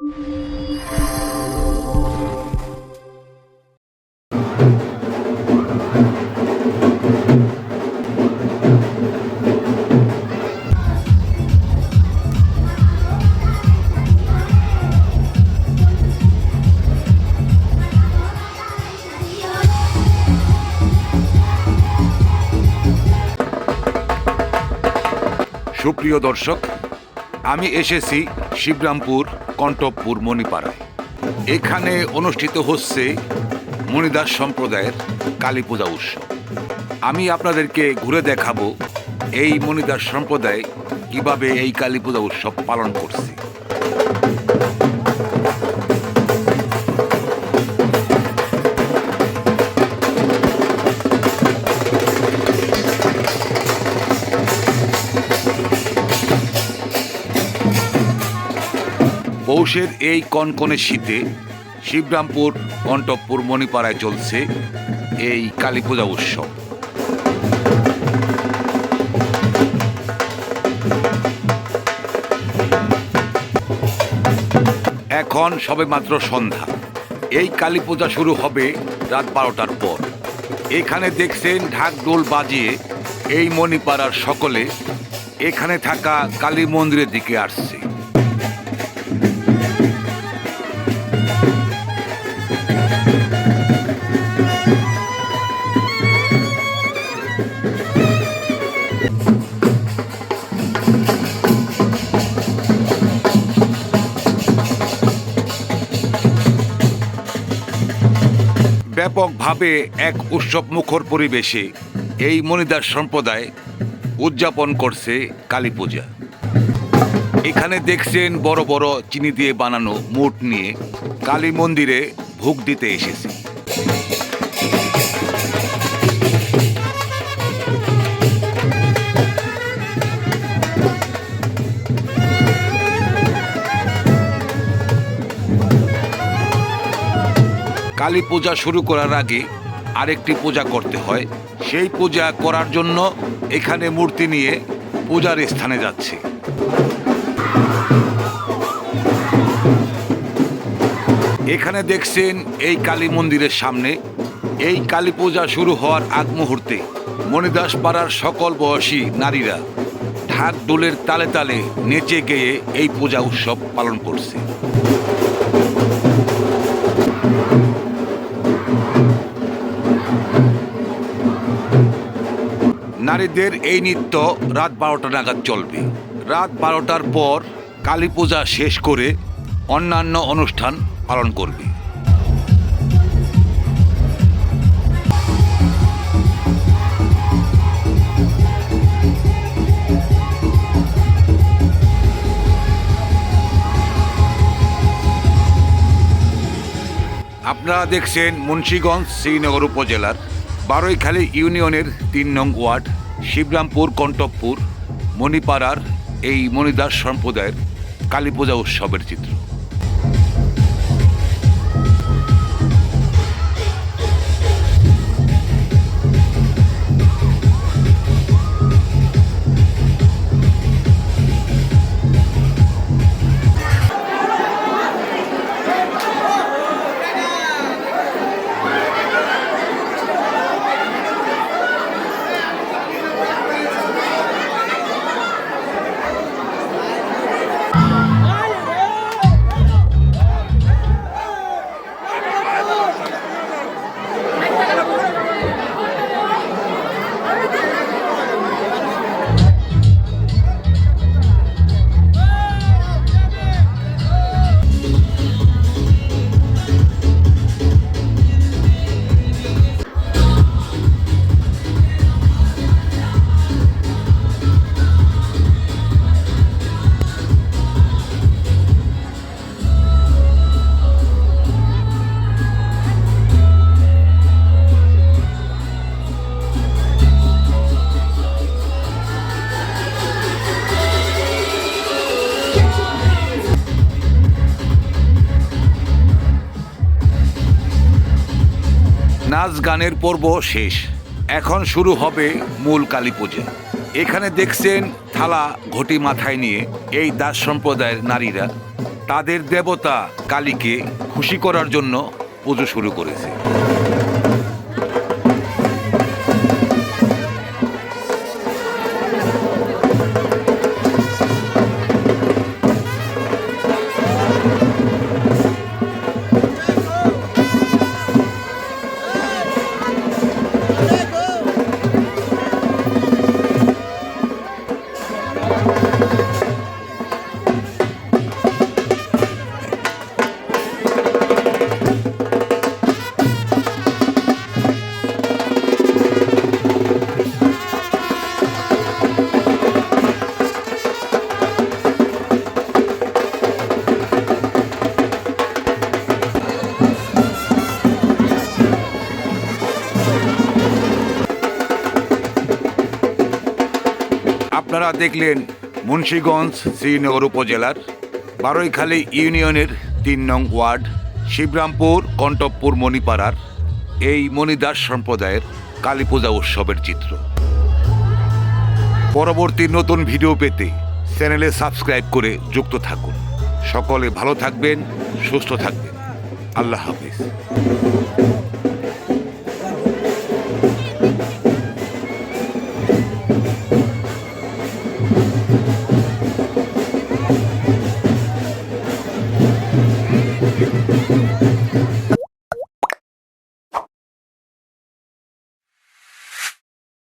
সুপ্রিয় দর্শক, আমি এসেছি শিবরামপুর কণ্টকপুর মণিপাড়ায়। এখানে অনুষ্ঠিত হচ্ছে মণিদাস সম্প্রদায়ের কালী পূজা উৎসব। আমি আপনাদেরকে ঘুরে দেখাবো এই মণিদাস সম্প্রদায় কিভাবে এই কালী পূজা উৎসব পালন করছে। পৌষের এই কনকনে শীতে শিবরামপুর কণ্টকপুর মণিপাড়ায় চলছে এই কালী পূজা উৎসব। এখন সবেমাত্র সন্ধ্যা। এই কালী পূজা শুরু হবে রাত 12টার পর। এখানে দেখছেন ঢাক ঢোল বাজিয়ে এই মণিপাড়ার সকলে এখানে থাকা কালী মন্দিরের দিকে আসছে। ব্যাপকভাবে এক উৎসব মুখর পরিবেশে এই মণিদাস সম্প্রদায় উদযাপন করছে কালী পূজা। এখানে দেখছেন বড় বড় চিনি দিয়ে বানানো মুঠ নিয়ে কালী মন্দিরে ভোগ দিতে এসেছে। কালী পূজা শুরু করার আগে আরেকটি পূজা করতে হয়। সেই পূজা করার জন্য এখানে মূর্তি নিয়ে পূজার স্থানে যাচ্ছে। এখানে দেখছেন এই কালী মন্দিরের সামনে এই কালী পূজা শুরু হওয়ার আগ মুহূর্তে মণিদাস পাড়ার সকল বয়সী নারীরা ঢাক ঢোলের তালে তালে নেচে গেয়ে এই পূজা উৎসব পালন করছে। নারীদের এই নৃত্য রাত 12টা নাগাদ চলবে। রাত 12টার পর কালী পূজা শেষ করে অন্যান্য অনুষ্ঠান পালন করবে। আপনারা দেখছেন মুন্সিগঞ্জ শ্রীনগর উপজেলার বারৈখালী ইউনিয়নের 3 নং ওয়ার্ড শিবরামপুর কণ্টকপুর মণিপাড়ার এই মণিদাস সম্প্রদায়ের কালী পূজা উৎসবের চিত্র। নাচ গানের পর্ব শেষ। এখন শুরু হবে মূল কালী পূজা। এখানে দেখছেন থালা ঘটি মাথায় নিয়ে এই দাস সম্প্রদায়ের নারীরা তাদের দেবতা কালীকে খুশি করার জন্য পুজো শুরু করেছে। আপনারা দেখলেন মুন্সিগঞ্জ শ্রীনগর উপজেলার বারৈখালী ইউনিয়নের ৩ নং ওয়ার্ড শিবরামপুর কণ্টকপুর মণিপাড়ার এই মণিদাস সম্প্রদায়ের কালী পূজা উৎসবের চিত্র। পরবর্তী নতুন ভিডিও পেতে চ্যানেলে সাবস্ক্রাইব করে যুক্ত থাকুন। সকলে ভালো থাকবেন, সুস্থ থাকবেন। আল্লাহ হাফিজ।